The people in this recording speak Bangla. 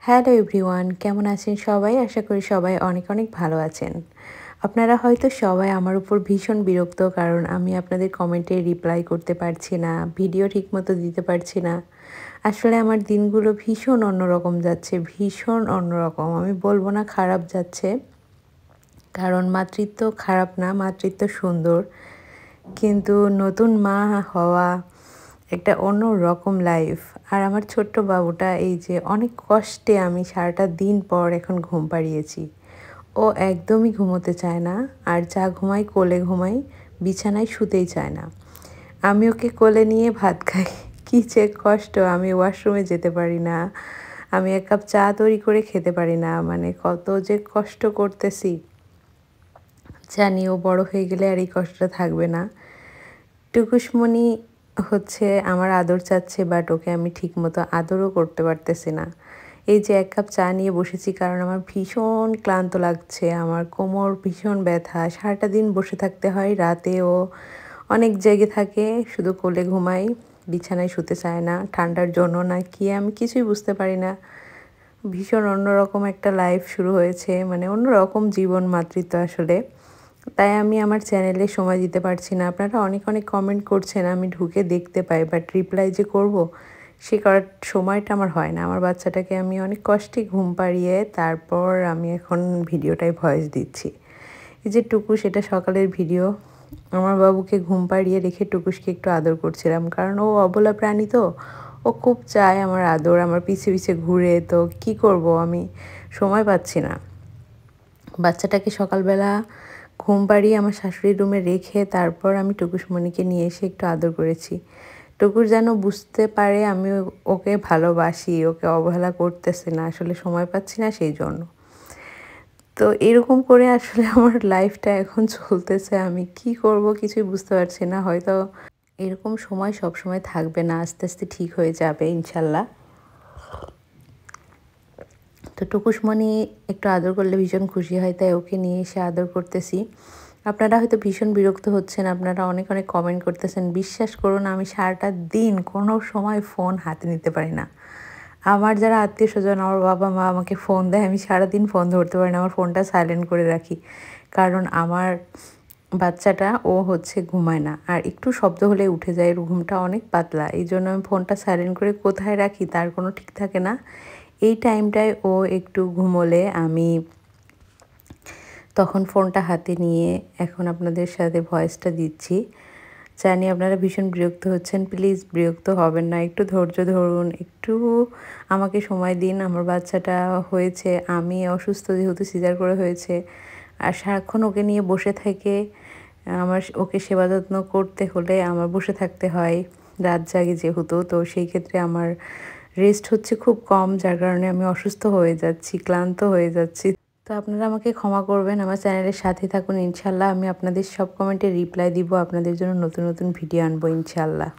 হ্যালো এভরিওয়ান, কেমন আছেন সবাই? আশা করি সবাই অনেক অনেক ভালো আছেন। আপনারা হয়তো সবাই আমার উপর ভীষণ বিরক্ত, কারণ আমি আপনাদের কমেন্টে রিপ্লাই করতে পারছি না, ভিডিও ঠিকমতো দিতে পারছি না। আসলে আমার দিনগুলো ভীষণ অন্যরকম যাচ্ছে, ভীষণ অন্যরকম। আমি বলব না খারাপ যাচ্ছে, কারণ মাতৃত্ব খারাপ না, মাতৃত্ব সুন্দর। কিন্তু নতুন মা হওয়া একটা অন্য রকম লাইফ। আর আমার ছোট্ট বাবুটা এই যে অনেক কষ্টে আমি সারাটা দিন পর এখন ঘুম পাড়িয়েছি। ও একদমই ঘুমোতে চায় না, আর যা ঘুমাই কোলে ঘুমাই, বিছানায় শুতেই চায় না। আমি ওকে কোলে নিয়ে ভাত খাই। কী যে কষ্ট! আমি ওয়াশরুমে যেতে পারি না, আমি ১ কাপ চা তৈরি করে খেতে পারি না। মানে কত যে কষ্ট করতেছি। জানি ও বড় হয়ে গেলে আর এই কষ্টটা থাকবে না। টুকুসমণি হচ্ছে আমার আদর চাচ্ছে, বাট ওকে আমি ঠিকমতো আদরও করতে পারতেছি না। এই যে ১ কাপ চা নিয়ে বসেছি, কারণ আমার ভীষণ ক্লান্ত লাগছে, আমার কোমর ভীষণ ব্যথা। সারাটা দিন বসে থাকতে হয়, রাতেও অনেক জেগে থাকে, শুধু কোলে ঘুমাই, বিছানায় শুতে চায় না। ঠান্ডার জন্য না কি আমি কিছুই বুঝতে পারি না। ভীষণ অন্যরকম একটা লাইফ শুরু হয়েছে, মানে অন্যরকম জীবন মাতৃত্ব আসলে। তাই আমি আমার চ্যানেলে সময় দিতে পারছি না। আপনারা অনেক অনেক কমেন্ট করছেন, আমি ঢুকে দেখতে পাই, বাট রিপ্লাই যে করব সে করার সময়টা আমার হয় না। আমার বাচ্চাটাকে আমি অনেক কষ্টে ঘুম পাড়িয়ে তারপর আমি এখন ভিডিওটায় ভয়েস দিচ্ছি। এই যে টুকুস, এটা সকালের ভিডিও। আমার বাবুকে ঘুম পাড়িয়ে রেখে টুকুসকে একটু আদর করছিলাম, কারণ ও অবলা প্রাণী তো, ও খুব চায় আমার আদর, আমার পিছে পিছে ঘুরে। তো কি করব, আমি সময় পাচ্ছি না। বাচ্চাটাকে সকালবেলা ঘুম পাড়িয়ে আমার শাশুড়ির রুমে রেখে তারপর আমি টুকুসমণিকে নিয়ে এসে একটু আদর করেছি। টুকুস যেন বুঝতে পারে আমি ওকে ভালোবাসি, ওকে অবহেলা করতেছি না, আসলে সময় পাচ্ছি না সেই জন্য। তো এরকম করে আসলে আমার লাইফটা এখন চলতেছে। আমি কি করব কিছুই বুঝতে পারছি না। হয়তো এরকম সময় সবসময় থাকবে না, আস্তে আস্তে ঠিক হয়ে যাবে ইনশাল্লাহ। তো টুকুসমণি একটু আদর করলে ভীষণ খুশি হয়, তাই ওকে নিয়ে এসে আদর করতেছি। আপনারা হয়তো ভীষণ বিরক্ত হচ্ছেন, আপনারা অনেক অনেক কমেন্ট করতেছেন। বিশ্বাস করুন, আমি সারাটা দিন কোনো সময় ফোন হাতে নিতে পারি না। আমার যারা আত্মীয়স্বজন, আমার বাবা মা আমাকে ফোন দেয়, আমি সারাদিন ফোন ধরতে পারি না। আমার ফোনটা সাইলেন্ট করে রাখি, কারণ আমার বাচ্চাটা ও হচ্ছে ঘুমায় না, আর একটু শব্দ হলে উঠে যায়। এর ঘুমটা অনেক পাতলা, এই জন্য আমি ফোনটা সাইলেন্ট করে কোথায় রাখি তার কোনো ঠিক থাকে না। এই টাইমটায় ও একটু ঘুমোলে আমি তখন ফোনটা হাতে নিয়ে এখন আপনাদের সাথে ভয়েসটা দিচ্ছি। জানি আপনারা ভীষণ বিরক্ত হচ্ছেন, প্লিজ বিরক্ত হবেন না, একটু ধৈর্য ধরুন, একটু আমাকে সময় দিন। আমার বাচ্চাটা হয়েছে, আমি অসুস্থ যেহেতু, সিজার করে হয়েছে, আর সারাক্ষণ ওকে নিয়ে বসে থেকে আমার ওকে সেবা যত্ন করতে হলে আমার বসে থাকতে হয়, রাত জাগে যেহেতু। তো সেই ক্ষেত্রে আমার রেস্ট হচ্ছে খুব কম, যার কারণে আমি অসুস্থ হয়ে যাচ্ছি, ক্লান্ত হয়ে যাচ্ছি। তো আপনারা আমাকে ক্ষমা করবেন, আমার চ্যানেলের সাথে থাকুন ইনশাল্লাহ। আমি আপনাদের সব কমেন্টে রিপ্লাই দিব, আপনাদের জন্য নতুন নতুন ভিডিও আনবো ইনশাল্লাহ।